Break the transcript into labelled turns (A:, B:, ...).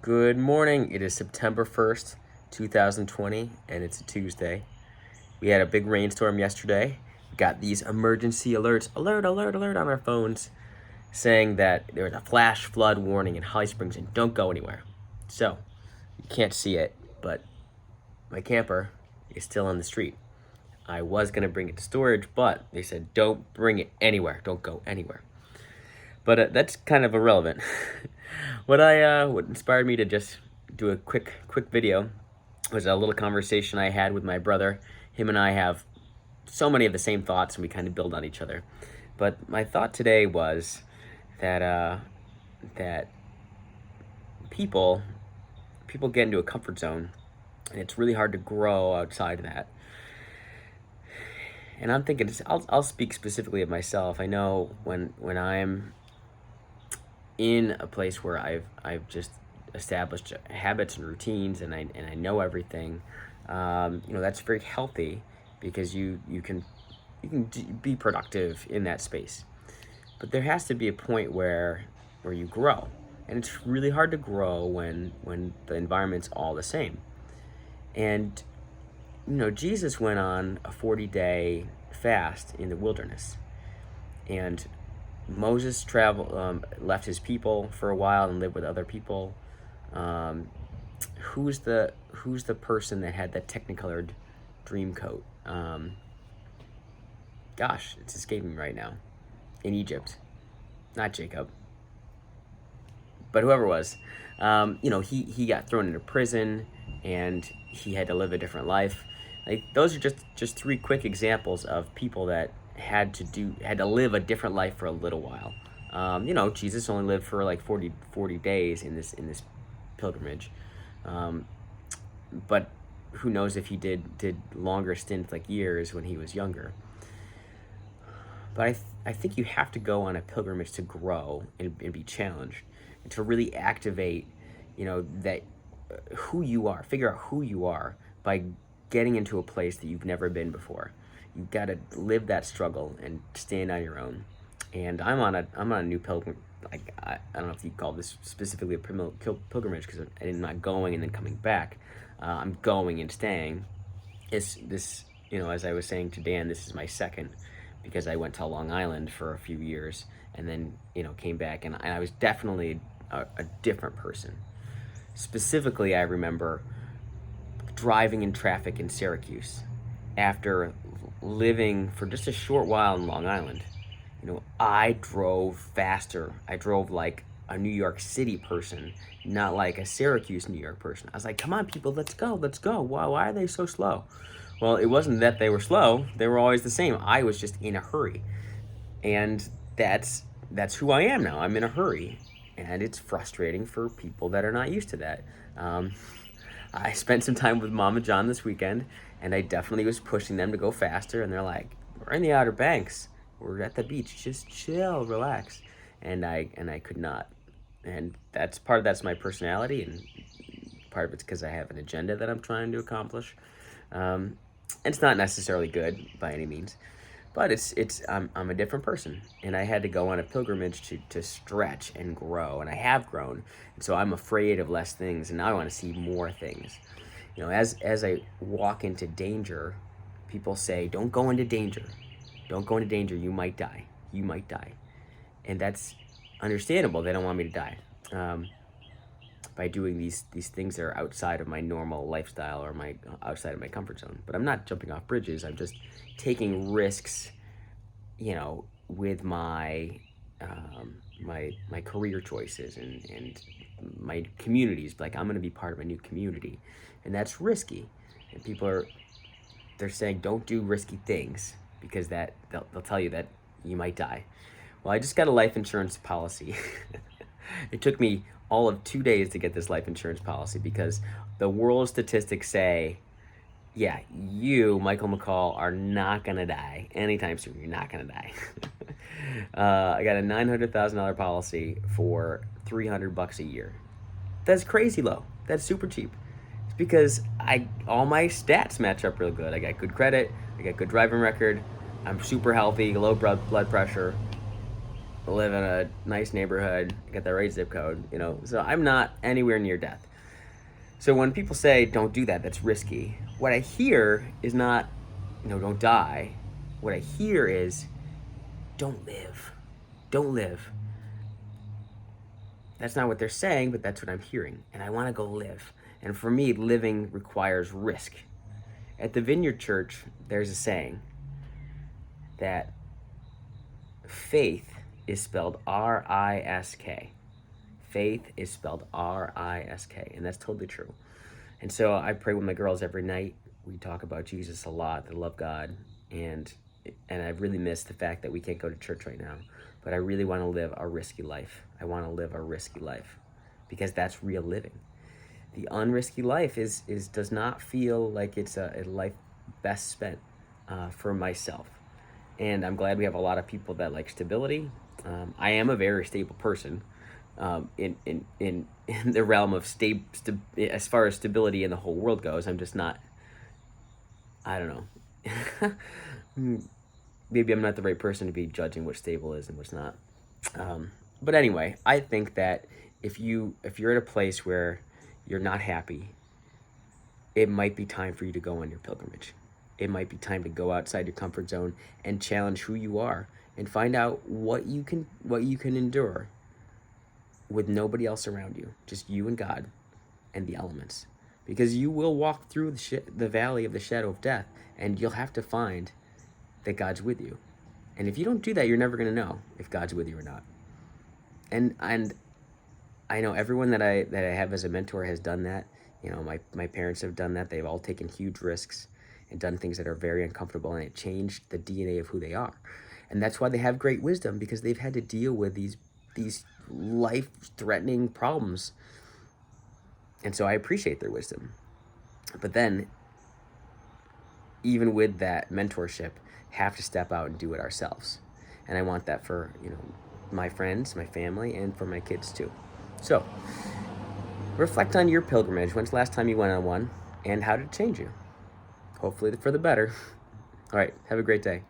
A: Good morning. It is September 1st, 2020, and it's a Tuesday. We had a big rainstorm yesterday. We got these emergency alerts, alert on our phones, saying that there was a flash flood warning in Holly Springs and don't go anywhere. So, you can't see it, but my camper is still on the street. I was going to bring it to storage, but they said don't bring it anywhere. Don't go anywhere. But that's kind of irrelevant. What inspired me to just do a quick video was a little conversation I had with my brother. Him and I have so many of the same thoughts, and we kind of build on each other. But my thought today was that people get into a comfort zone, and it's really hard to grow outside of that. And I'm thinking, I'll speak specifically of myself. I know when I'm in a place where I've just established habits and routines, and I know everything. That's very healthy because you can be productive in that space. But there has to be a point where you grow, and it's really hard to grow when the environment's all the same. And Jesus went on a 40-day fast in the wilderness, and Moses left his people for a while and lived with other people. Who's the person that had that technicolored dream coat? Gosh, it's escaping me right now. In Egypt, not Jacob, but whoever it was. He got thrown into prison, and he had to live a different life. Like, those are just three quick examples of people that had to live a different life for a little while. Jesus only lived for like 40 days in this pilgrimage. But who knows if he did longer stints, like years, when he was younger. But I think you have to go on a pilgrimage to grow and be challenged, and to really activate, that who you are, figure out who you are by getting into a place that you've never been before. You've got to live that struggle and stand on your own. And I'm on a new pilgrim. Like, I don't know if you call this specifically a pilgrimage, because I'm not going and then coming back. I'm going and staying. As I was saying to Dan, this is my second, because I went to Long Island for a few years and then came back, and I was definitely a different person. Specifically, I remember driving in traffic in Syracuse after living for just a short while in Long Island. I drove faster. I drove like a New York City person, not like a Syracuse, New York person. I was like, come on, people, let's go. Why are they so slow? Well, it wasn't that they were slow. They were always the same. I was just in a hurry. And that's who I am now. I'm in a hurry. And it's frustrating for people that are not used to that. I spent some time with Mom and John this weekend, and I definitely was pushing them to go faster. And they're like, we're in the Outer Banks. We're at the beach. Just chill, relax. And I could not. And that's my personality, and part of it's because I have an agenda that I'm trying to accomplish. It's not necessarily good by any means, but I'm a different person, and I had to go on a pilgrimage to stretch and grow, and I have grown, and so I'm afraid of less things, and now I want to see more things. As I walk into danger, people say, don't go into danger. Don't go into danger. You might die. And that's understandable. They don't want me to die by doing these things that are outside of my normal lifestyle, or outside of my comfort zone. But I'm not jumping off bridges. I'm just taking risks, with my my career choices and my communities. Like, I'm going to be part of a new community, and that's risky. And people they're saying don't do risky things, because that they'll tell you that you might die. Well, I just got a life insurance policy. It took me all of 2 days to get this life insurance policy, because the world statistics say, yeah, you, Michael McCall, are not going to die anytime soon. You're not going to die. I got a $900,000 policy for $300 a year. That's crazy low. That's super cheap. It's because all my stats match up real good. I got good credit. I got good driving record. I'm super healthy, low blood pressure. live in a nice neighborhood, get the right zip code, you know. So I'm not anywhere near death. So when people say don't do that, that's risky. What I hear is not, don't die. What I hear is don't live. Don't live. That's not what they're saying, but that's what I'm hearing. And I want to go live. And for me, living requires risk. At the Vineyard Church, there's a saying that faith is spelled R-I-S-K. Faith is spelled R-I-S-K, and that's totally true. And so I pray with my girls every night. We talk about Jesus a lot, the love God, and I really miss the fact that we can't go to church right now. But I really want to live a risky life. I want to live a risky life because that's real living. The unrisky life does not feel like it's a life best spent for myself. And I'm glad we have a lot of people that like stability. I am a very stable person in the realm of as far as stability in the whole world goes. I'm just not, I don't know. Maybe I'm not the right person to be judging what stable is and what's not. But anyway, I think that if you're at a place where you're not happy, it might be time for you to go on your pilgrimage. It might be time to go outside your comfort zone and challenge who you are and find out what you can endure with nobody else around you, just you and God and the elements. Because you will walk through the valley of the shadow of death, and you'll have to find that God's with you. And if you don't do that, you're never going to know if God's with you or not. And I know everyone that I have as a mentor has done that. My parents have done that. They've all taken huge risks and done things that are very uncomfortable, and it changed the DNA of who they are. And that's why they have great wisdom, because they've had to deal with these life-threatening problems. And so I appreciate their wisdom. But then, even with that mentorship, have to step out and do it ourselves. And I want that for, my friends, my family, and for my kids too. So, reflect on your pilgrimage. When's the last time you went on one? And how did it change you? Hopefully for the better. All right, have a great day.